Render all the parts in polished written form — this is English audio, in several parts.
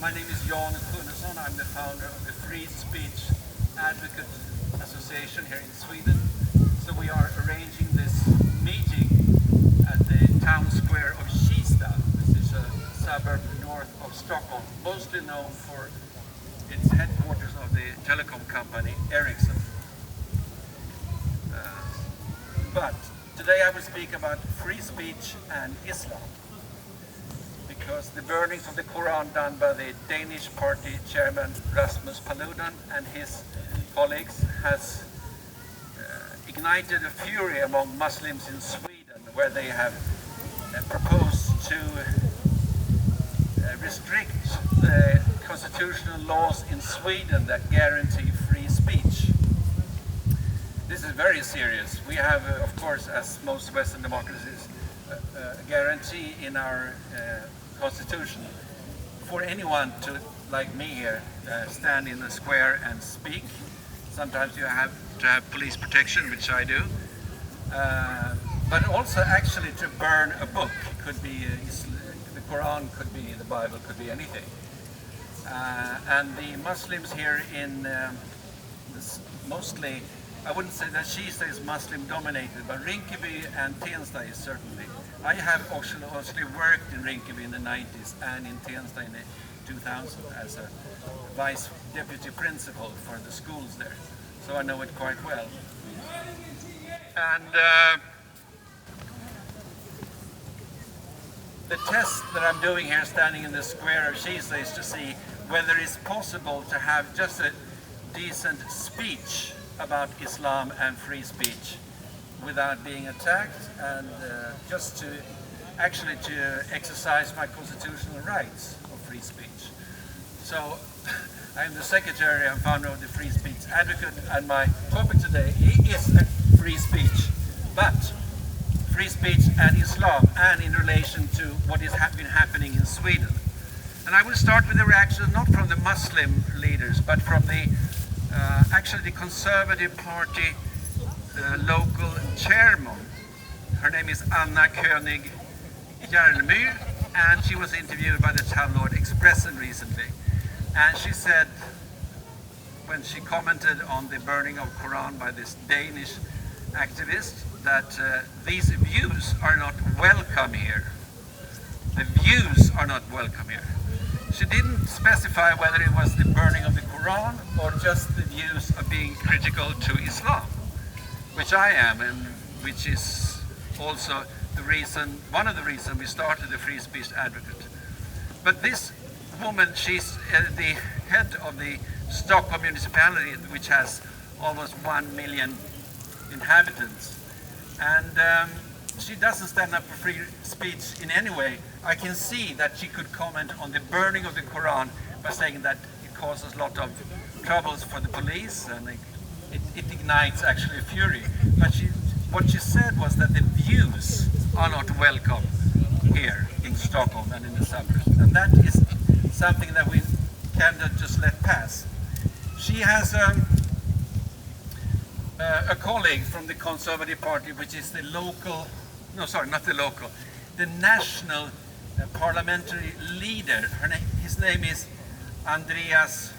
My name is Sjunnesson. I'm the founder of the Free Speech Advocate Association here in Sweden. So we are arranging this meeting at the town square of Kista. This is a suburb north of Stockholm, mostly known for its headquarters of the telecom company Ericsson. But today I will speak about free speech and Islam, because the burnings of the Quran done by the Danish party chairman Rasmus Paludan and his colleagues has ignited a fury among Muslims in Sweden, where they have proposed to restrict the constitutional laws in Sweden that guarantee free speech. This is very serious. We have, of course, as most Western democracies, a guarantee in our constitution for anyone to, like me here, stand in the square and speak. Sometimes you have to have police protection, which I do, but also actually to burn a book. It could be the Quran, could be the Bible, could be anything. And the Muslims here in mostly, I wouldn't say that Kista is Muslim dominated, but Rinkeby and Tensta is certainly. I have actually worked in Rinkeby in the 90s and in Tensta in the 2000 as a vice deputy principal for the schools there. So I know it quite well. And the test that I'm doing here, standing in the square of Kista, is to see whether it's possible to have just a decent speech about Islam and free speech without being attacked, and just to actually to exercise my constitutional rights of free speech. So I'm the secretary and founder of the Free Speech Advocate, and my topic today is free speech, but free speech and Islam, and in relation to what has been happening in Sweden. And I will start with a reaction not from the Muslim leaders, but from the actually the Conservative Party local chairman. Her name is Anna König Järlemyr, and she was interviewed by the tabloid Expressen recently. And she said, when she commented on the burning of Quran by this Danish activist, that these views are not welcome here. The views are not welcome here. She didn't specify whether it was the burning of the Quran or just the views of being critical to Islam, which I am, and which is also the reason, one of the reasons we started the Free Speech Advocate. But this woman, she's the head of the Stockholm municipality, which has almost 1 million inhabitants, and she doesn't stand up for free speech in any way. I can see that she could comment on the burning of the Quran by saying that it causes a lot of troubles for the police, and it ignites actually a fury. But what she said was that the views are not welcome here in Stockholm and in the suburbs, and that is something that we cannot just let pass. She has a colleague from the Conservative Party, which is the local, no, sorry, not the local, the national parliamentary leader. His name is Andreas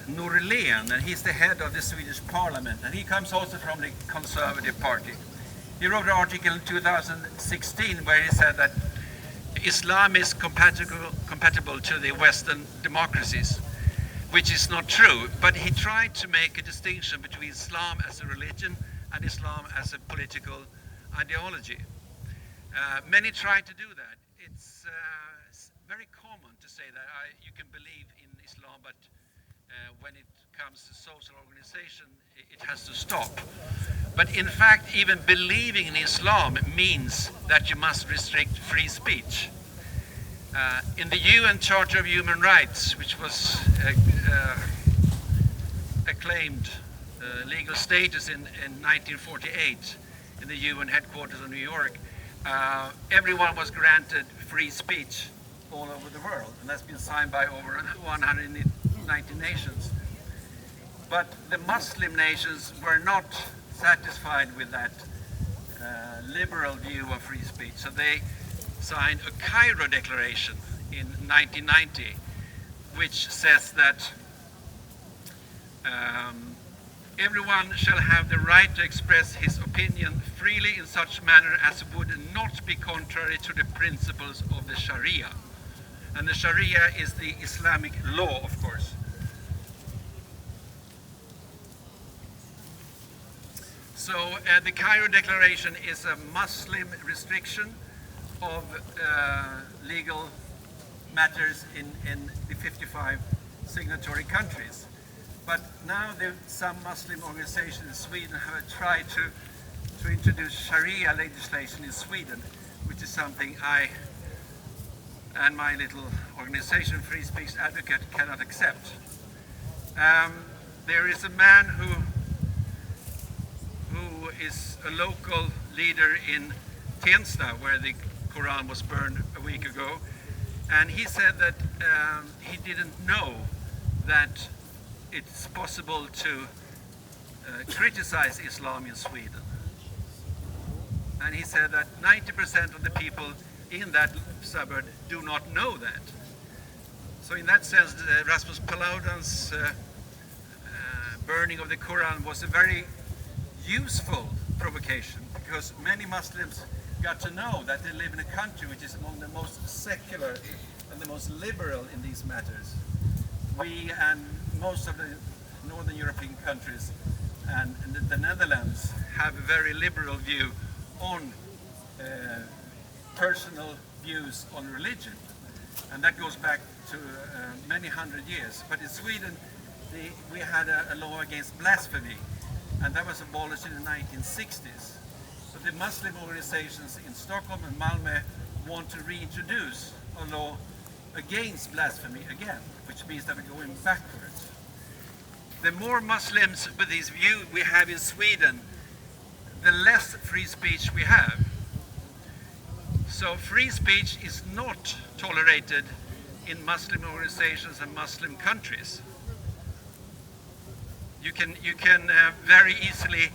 Norlén, and he's the head of the Swedish parliament, and he comes also from the Conservative Party. He wrote an article in 2016 where he said that Islam is compatible to the Western democracies, which is not true, but he tried to make a distinction between Islam as a religion and Islam as a political ideology. Many try to do that. It's very common to say that you can believe in Islam, but when it comes to social organization, it has to stop. But in fact, even believing in Islam means that you must restrict free speech. In the UN Charter of Human Rights, which was acclaimed legal status in 1948 in the UN headquarters of New York, everyone was granted free speech all over the world, and that's been signed by over 190 nations. But the Muslim nations were not satisfied with that liberal view of free speech. So they signed a Cairo Declaration in 1990, which says that everyone shall have the right to express his opinion freely in such manner as would not be contrary to the principles of the Sharia. And the Sharia is the Islamic law, of course. So the Cairo Declaration is a Muslim restriction of legal matters in the 55 signatory countries. But now some Muslim organizations in Sweden have tried to introduce Sharia legislation in Sweden, which is something I and my little organization, Free Speech Advocate, cannot accept. There is a man who is a local leader in Tensta, where the Quran was burned a week ago, and he said that he didn't know that it's possible to criticize Islam in Sweden. And he said that 90% of the people in that suburb do not know that. So in that sense, Rasmus Paludan's burning of the Quran was a very useful provocation, because many Muslims got to know that they live in a country which is among the most secular and the most liberal in these matters. We and most of the Northern European countries and the Netherlands have a very liberal view on personal views on religion, and that goes back to many hundred years. But in Sweden, we had a law against blasphemy, and that was abolished in the 1960s. So the Muslim organizations in Stockholm and Malmö want to reintroduce a law against blasphemy again, which means that we're going backwards. The more Muslims with this view we have in Sweden, the less free speech we have. So free speech is not tolerated in Muslim organizations and Muslim countries. You can very easily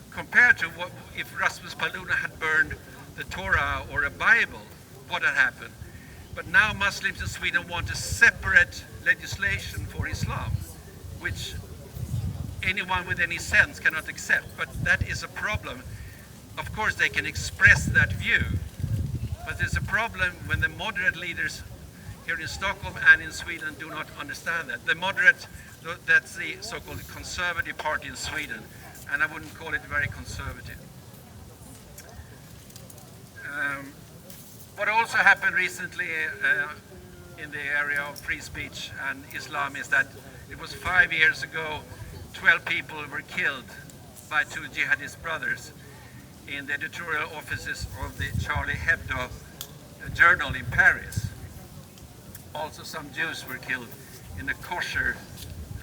compare to what if Rasmus Paludan had burned the Torah or a Bible, what had happened. But now Muslims in Sweden want a separate legislation for Islam, which anyone with any sense cannot accept. But that is a problem. Of course they can express that view, but there's a problem when the moderate leaders here in Stockholm and in Sweden do not understand that. The moderate, that's the so-called conservative party in Sweden, and I wouldn't call it very conservative. What also happened recently in the area of free speech and Islam is that it was 5 years ago, 12 people were killed by two jihadist brothers in the editorial offices of the Charlie Hebdo journal in Paris. Also some Jews were killed in a kosher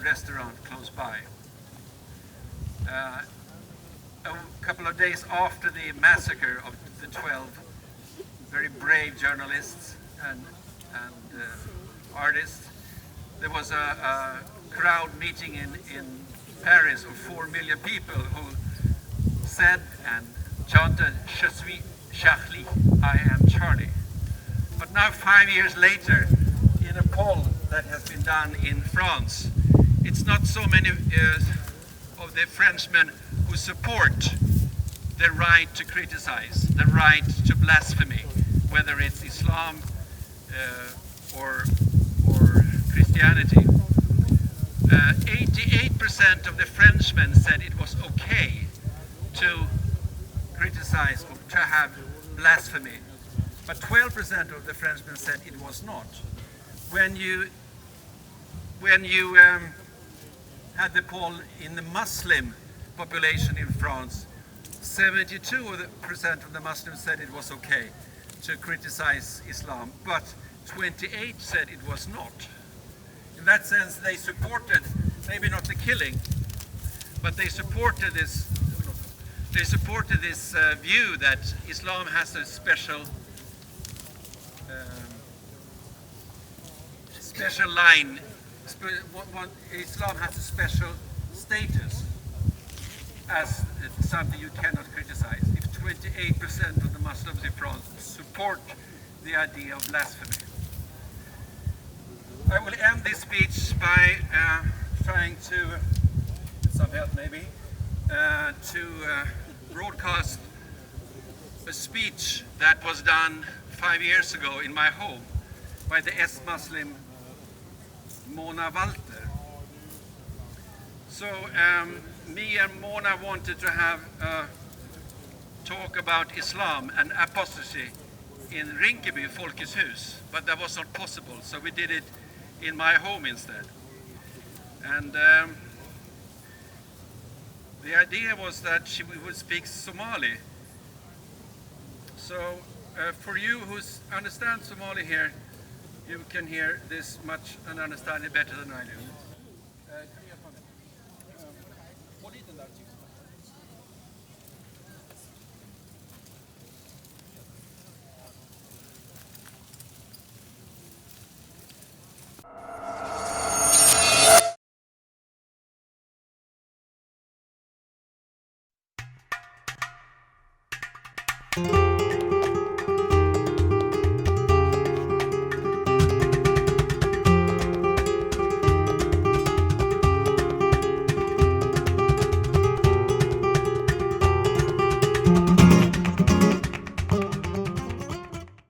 restaurant close by. A couple of days after the massacre of the 12 very brave journalists and artists, there was a crowd meeting in Paris of 4 million people who said and chanted "Je suis Charlie," I am Charlie. But now 5 years later, in a poll that has been done in France, it's not so many of the Frenchmen who support the right to criticize, the right to blasphemy, whether it's Islam or Christianity. 88% of the Frenchmen said it was okay to criticize or to have blasphemy, but 12% of the Frenchmen said it was not. When you had the poll in the Muslim population in France, 72% of the Muslims said it was okay to criticize Islam, but 28 said it was not. In that sense, they supported, maybe not the killing, but they supported this view that Islam has a special line. Islam has a special status, as something you cannot criticize. If 28% of the Muslims in France support the idea of blasphemy. I will end this speech by trying to, with some help maybe, to broadcast a speech that was done 5 years ago in my home by the ex-Muslim Mona Walter. So me and Mona wanted to have a talk about Islam and apostasy in Rinkeby, Folkets Hus, but that was not possible, so we did it in my home instead. And the idea was that we would speak Somali. So for you who understand Somali here, you can hear this much and understand it better than I do. you